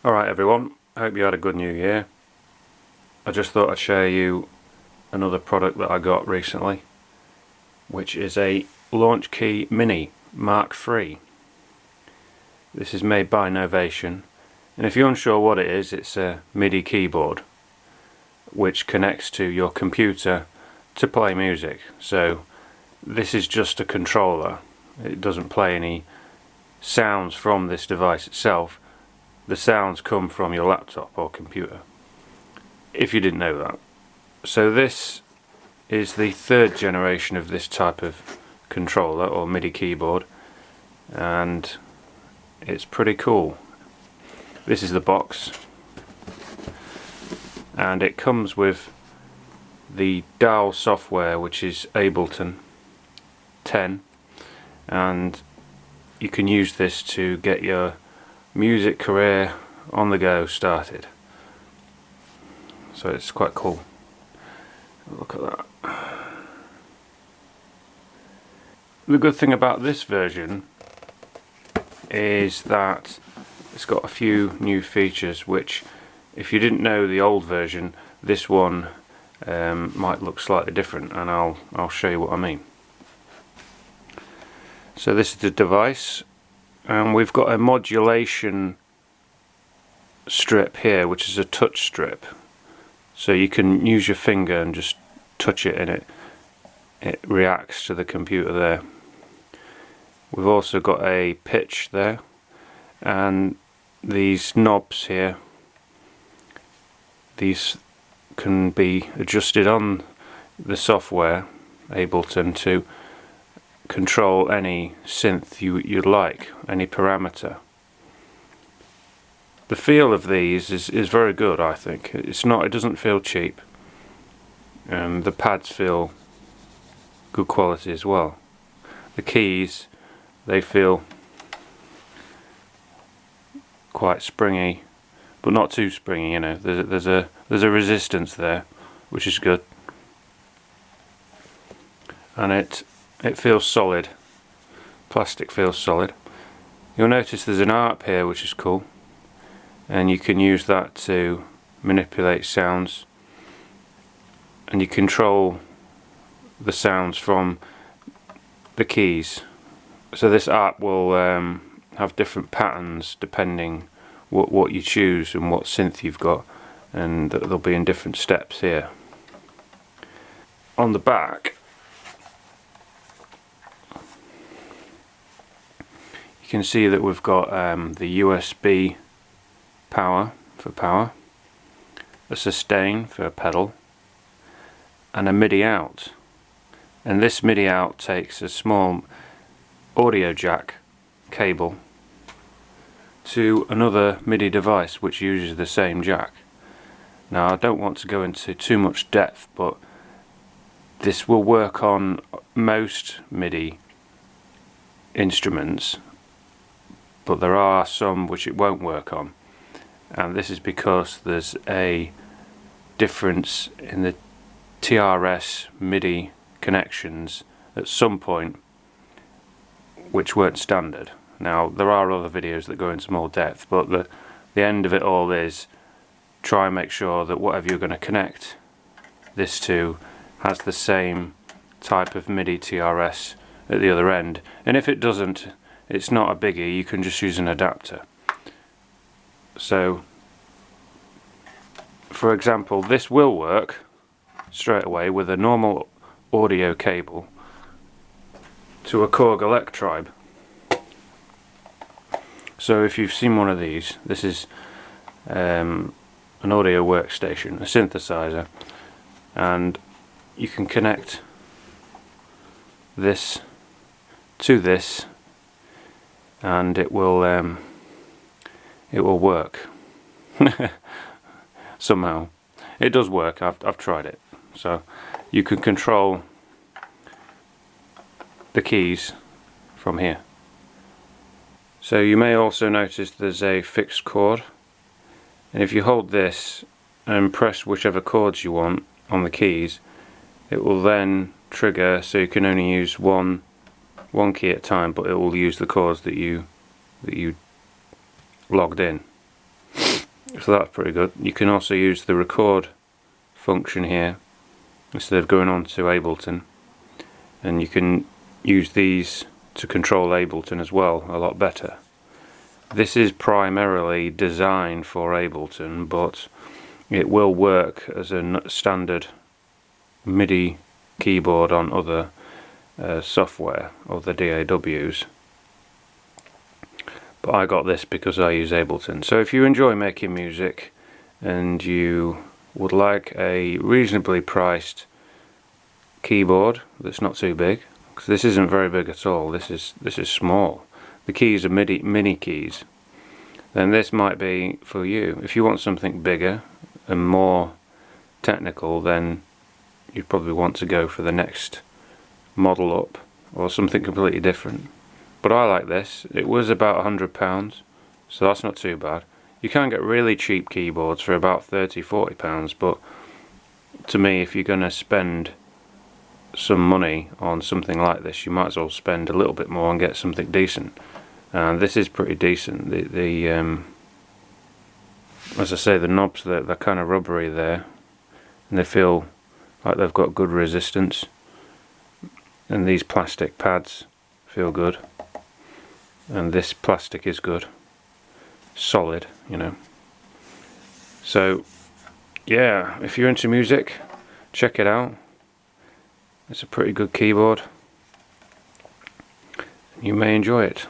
Alright everyone, I hope you had a good new year. I just thought I'd share you another product that I got recently, which is a LaunchKey Mini Mark III. This is made by Novation, and if you're unsure what it is, it's a MIDI keyboard which connects to your computer to play music. So this is just a controller. It doesn't play any sounds from this device itself. The sounds come from your laptop or computer, if you didn't know that. So this is the third generation of this type of controller or MIDI keyboard, and it's pretty cool. This is the box, and it comes with the DAW software, which is Ableton 10, and you can use this to get your music career on the go started. So it's quite cool. Look at that. The good thing about this version is that it's got a few new features which, if you didn't know the old version, this one might look slightly different, and I'll show you what I mean. So this is the device, and we've got a modulation strip here, which is a touch strip, so you can use your finger and just touch it, and it reacts to the computer there. We've also got a pitch there, and these knobs here, these can be adjusted on the software Ableton to control any synth you'd like, any parameter. The feel of these is very good, I think. It doesn't feel cheap. The pads feel good quality as well. The keys, they feel quite springy, but not too springy. You know, there's a resistance there, which is good, and it feels solid. Plastic feels solid. You'll notice there's an ARP here, which is cool, and you can use that to manipulate sounds, and you control the sounds from the keys. So this ARP will have different patterns depending what you choose and what synth you've got, and they'll be in different steps here. On the back you can see that we've got the USB power for power, a sustain for a pedal, and a MIDI out. And this MIDI out takes a small audio jack cable to another MIDI device which uses the same jack. Now, I don't want to go into too much depth, but this will work on most MIDI instruments, but there are some which it won't work on, and this is because there's a difference in the TRS MIDI connections at some point which weren't standard. Now, there are other videos that go into more depth, but the end of it all is try and make sure that whatever you're going to connect this to has the same type of MIDI TRS at the other end, and if it doesn't, it's not a biggie, you can just use an adapter. So for example, this will work straight away with a normal audio cable to a Chord Electribe. So if you've seen one of these, this is an audio workstation, a synthesizer, and you can connect this to this, and it will work. Somehow it does work. I've tried it. So you can control the keys from here. So you may also notice there's a fixed chord, and if you hold this and press whichever chords you want on the keys, it will then trigger, so you can only use one key at a time, but it will use the chords that you logged in. So that's pretty good. You can also use the record function here instead of going on to Ableton, and you can use these to control Ableton as well a lot better. This is primarily designed for Ableton, but it will work as a standard MIDI keyboard on other software, other DAWs. But I got this because I use Ableton. So if you enjoy making music and you would like a reasonably priced keyboard that's not too big, because this isn't very big at all, this is small. The keys are mini keys. Then this might be for you. If you want something bigger and more technical, then you'd probably want to go for the next model up or something completely different. But I like this. It was about £100, so that's not too bad. You can get really cheap keyboards for about £30–40, but to me, if you're going to spend some money on something like this, you might as well spend a little bit more and get something decent. And this is pretty decent. As I say, the knobs, they're kind of rubbery there, and they feel like they've got good resistance. And these plastic pads feel good, and this plastic is good, solid, you know. So yeah, if you're into music, check it out. It's a pretty good keyboard. You may enjoy it.